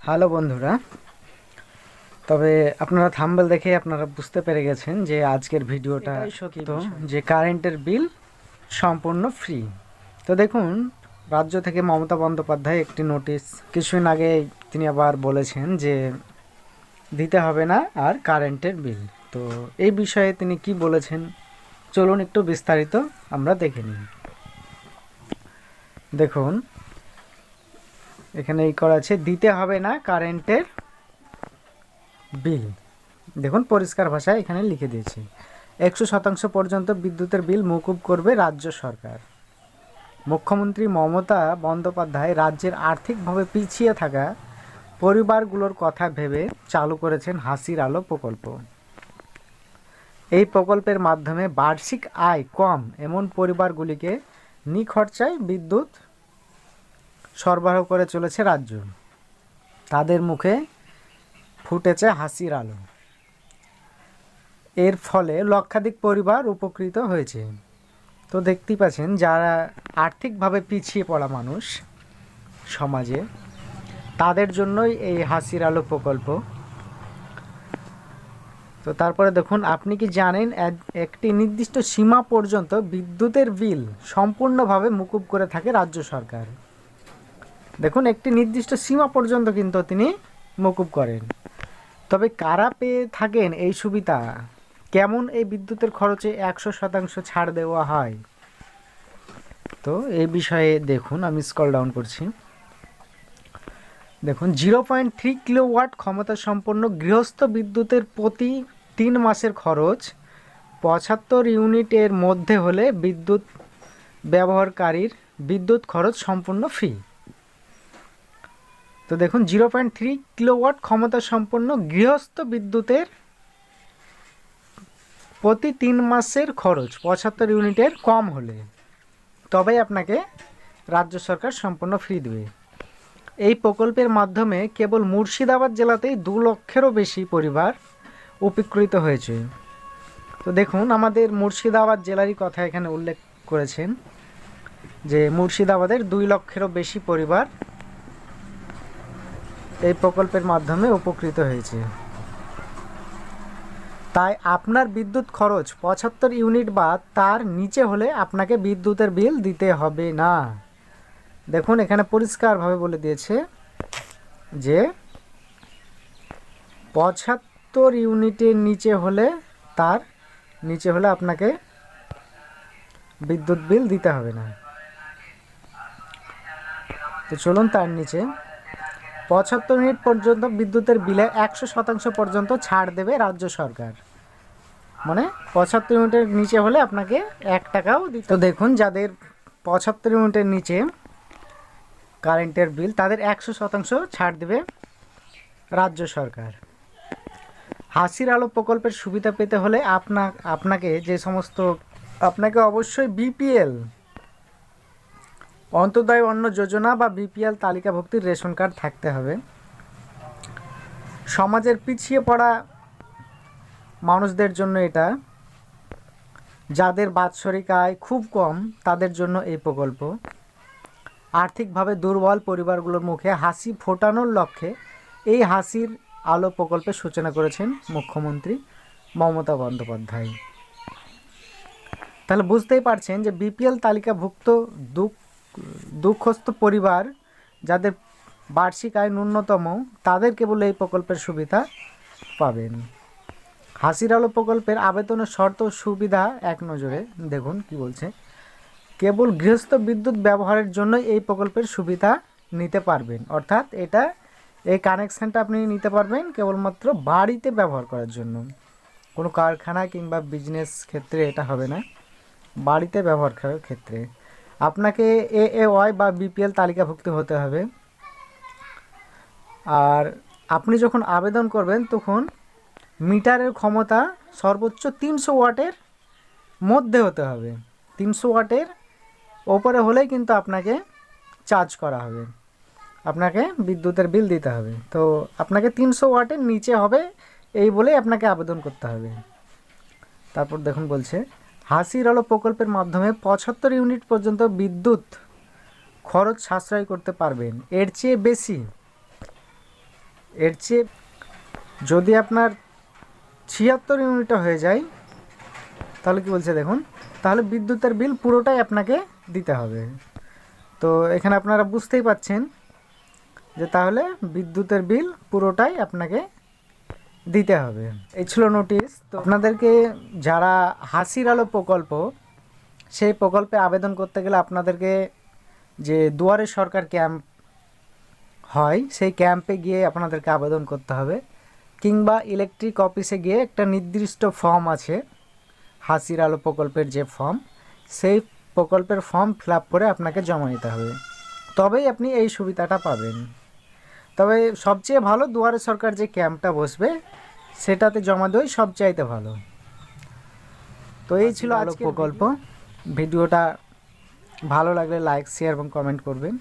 Hello বন্ধুরা, তবে আপনারা থাম্বনেল দেখে আপনারা বুঝতে পেরে গেছেন যে আজকের ভিডিওটা এটাই সত্য যে কারেন্টের বিল সম্পূর্ণ ফ্রি। তো দেখুন, রাজ্য থেকে মমতা বন্দ্যোপাধ্যায় একটি নোটিশ কিছুদিন আগে তিনি আবার বলেছেন যে দিতে হবে না আর কারেন্টের বিল। তো এই বিষয়ে তিনি কি বলেছেন চলুন একটু বিস্তারিত আমরা দেখে নিই। দেখুন, এখানে এই করা আছে, দিতে হবে না কারেন্টের বিল। দেখুন পরিষ্কার ভাষায় এখানে লিখে দিয়েছি, 100% পর্যন্ত বিদ্যুতের বিল মকুব করবে রাজ্য সরকার। মুখ্যমন্ত্রী মমতা বন্দ্যোপাধ্যায় রাজ্যের আর্থিকভাবে পিছিয়ে থাকা পরিবারগুলোর কথা ভেবে চালু করেছেন হাসির আলো প্রকল্প। এই প্রকল্পের মাধ্যমে বার্ষিক আয় কম এমন পরিবারগুলিকে নিখরচায় বিদ্যুৎ সরবরাহ করে চলেছে রাজ্য। তাদের মুখে ফুটেছে হাসির আলো। এর ফলে লক্ষাধিক পরিবার উপকৃত হয়েছে। তো দেখতেই পাচ্ছেন, যারা আর্থিকভাবে পিছিয়ে পড়া মানুষ সমাজে, তাদের জন্যই এই হাসির আলো প্রকল্প। তো তারপরে দেখুন, আপনি কি জানেন একটি নির্দিষ্ট সীমা পর্যন্ত বিদ্যুতের বিল সম্পূর্ণভাবে মুকুব করে থাকে রাজ্য সরকার। দেখুন, একটি নির্দিষ্ট সীমা পর্যন্ত কিন্তু তিনি মকুব করেন। তবে কারা পেয়ে থাকেন এই সুবিধা? কেমন এই বিদ্যুতের খরচে 100% ছাড় দেওয়া হয়? তো এই বিষয়ে দেখুন, আমি স্ক্রল ডাউন করছি। দেখুন, 0.3 কিলোওয়াট ক্ষমতা সম্পন্ন গৃহস্থ বিদ্যুতের প্রতি 3 মাসের খরচ 75 ইউনিটের মধ্যে হলে বিদ্যুৎ ব্যবহারকারীর বিদ্যুৎ খরচ সম্পূর্ণ ফ্রি। তো দেখুন, 0.3 কিলোওয়াট ক্ষমতা সম্পন্ন গৃহস্থ বিদ্যুতের প্রতি 3 মাসের খরচ 75 ইউনিটের কম হলে তবেই আপনাকে রাজ্য সরকার সম্পূর্ণ ফ্রি দেবে। এই প্রকল্পের মাধ্যমে কেবল মুর্শিদাবাদ জেলাতেই 2 লক্ষেরও বেশি পরিবার উপকৃত হয়েছে। তো দেখুন, আমাদের মুর্শিদাবাদ জেলারই কথা এখানে উল্লেখ করেছেন যে মুর্শিদাবাদের 2 লক্ষেরও বেশি পরিবার এই প্রকল্পের মাধ্যমে উপকৃত হয়েছে। তাই আপনার বিদ্যুৎ খরচ 75 ইউনিট বা তার নিচে হলে আপনাকে বিদ্যুতের বিল দিতে হবে না। দেখুন, এখানে পরিষ্কারভাবে বলে দিয়েছে যে 75 ইউনিটের নিচে হলে আপনাকে বিদ্যুৎ বিল দিতে হবে না। তো চলুন, তার নিচে 75 ইউনিট পর্যন্ত বিদ্যুতের বিলে 100% পর্যন্ত ছাড় দেবে রাজ্য সরকার। মানে 75 ইউনিটের নিচে হলে আপনাকে 1 টাকাও দিতে। তো দেখুন, যাদের 75 ইউনিটের নিচে কারেন্টের বিল, তাদের 100% ছাড় দেবে রাজ্য সরকার। হাসির আলো প্রকল্পের সুবিধা পেতে হলে আপনাকে অবশ্যই বিপিএল, অন্তোদয় অন্ন যোজনা বা বিপিএল তালিকাভুক্তির রেশন কার্ড থাকতে হবে। সমাজের পিছিয়ে পড়া মানুষদের জন্য এটা, যাদের বাৎসরিক আয় খুব কম তাদের জন্য এই প্রকল্প। আর্থিকভাবে দুর্বল পরিবারগুলোর মুখে হাসি ফোটানোর লক্ষ্যে এই হাসির আলো প্রকল্পের সূচনা করেছেন মুখ্যমন্ত্রী মমতা বন্দ্যোপাধ্যায়। তাহলে বুঝতেই পারছেন যে বিপিএল তালিকাভুক্ত দুঃখস্থ পরিবার, যাদের বার্ষিক আয় ন্যূনতম, তাদের কেবল এই প্রকল্পের সুবিধা পাবেন। হাসির আলো প্রকল্পের আবেদনের শর্ত সুবিধা এক নজরে দেখুন কি বলছে। কেবল গৃহস্থ বিদ্যুৎ ব্যবহারের জন্য এই প্রকল্পের সুবিধা নিতে পারবেন। অর্থাৎ এই কানেকশানটা আপনি নিতে পারবেন কেবলমাত্র বাড়িতে ব্যবহার করার জন্য। কোনো কারখানা কিংবা বিজনেস ক্ষেত্রে এটা হবে না, বাড়িতে ব্যবহার করার ক্ষেত্রে আপনাকে এএওয়াই বা বিপিএল তালিকাভুক্ত হতে হবে। আর আপনি যখন আবেদন করবেন তখন মিটারের ক্ষমতা সর্বোচ্চ 300 ওয়াটের মধ্যে হতে হবে। 300 ওয়াটের ওপরে হলেই কিন্তু আপনাকে চার্জ করা হবে, আপনাকে বিদ্যুতের বিল দিতে হবে। তো আপনাকে 300 ওয়াটের নিচে হবে এই বলেই আপনাকে আবেদন করতে হবে। তারপর দেখুন বলছে, হাসির আলো প্রকল্পের মাধ্যমে 75 ইউনিট পর্যন্ত বিদ্যুৎ খরচ সাশ্রয় করতে পারবেন। এর চেয়ে বেশি এর চেয়ে যদি আপনার 76 ইউনিটও হয়ে যায় তাহলে কি বলছে দেখুন, তাহলে বিদ্যুতের বিল পুরোটাই আপনাকে দিতে হবে। তো এখানে আপনারা বুঝতেই পাচ্ছেন যে তাহলে বিদ্যুতের বিল পুরোটাই আপনাকে দিতে হবে। এই ছিল নোটিশ। তো আপনাদেরকে যারা হাসির আলো প্রকল্প, সেই প্রকল্পে আবেদন করতে গেলে আপনাদেরকে যে দুয়ারে সরকার ক্যাম্প হয় সেই ক্যাম্পে গিয়ে আপনাদেরকে আবেদন করতে হবে, কিংবা ইলেকট্রিক অফিসে গিয়ে একটা নির্দিষ্ট ফর্ম আছে হাসির আলো প্রকল্পের যে ফর্ম, সেই প্রকল্পের ফর্ম ফিল আপ করে আপনাকে জমা দিতে হবে, তবেই আপনি এই সুবিধাটা পাবেন। তবে সবচেয়ে ভালো দুয়ারে সরকার যে ক্যাম্পটা বসবে সেটাতে জমা দেওয়াই সবচাইতে ভালো। তো এই ছিল আজকের প্রকল্প। ভিডিওটা ভালো লাগলে লাইক, শেয়ার এবং কমেন্ট করবেন।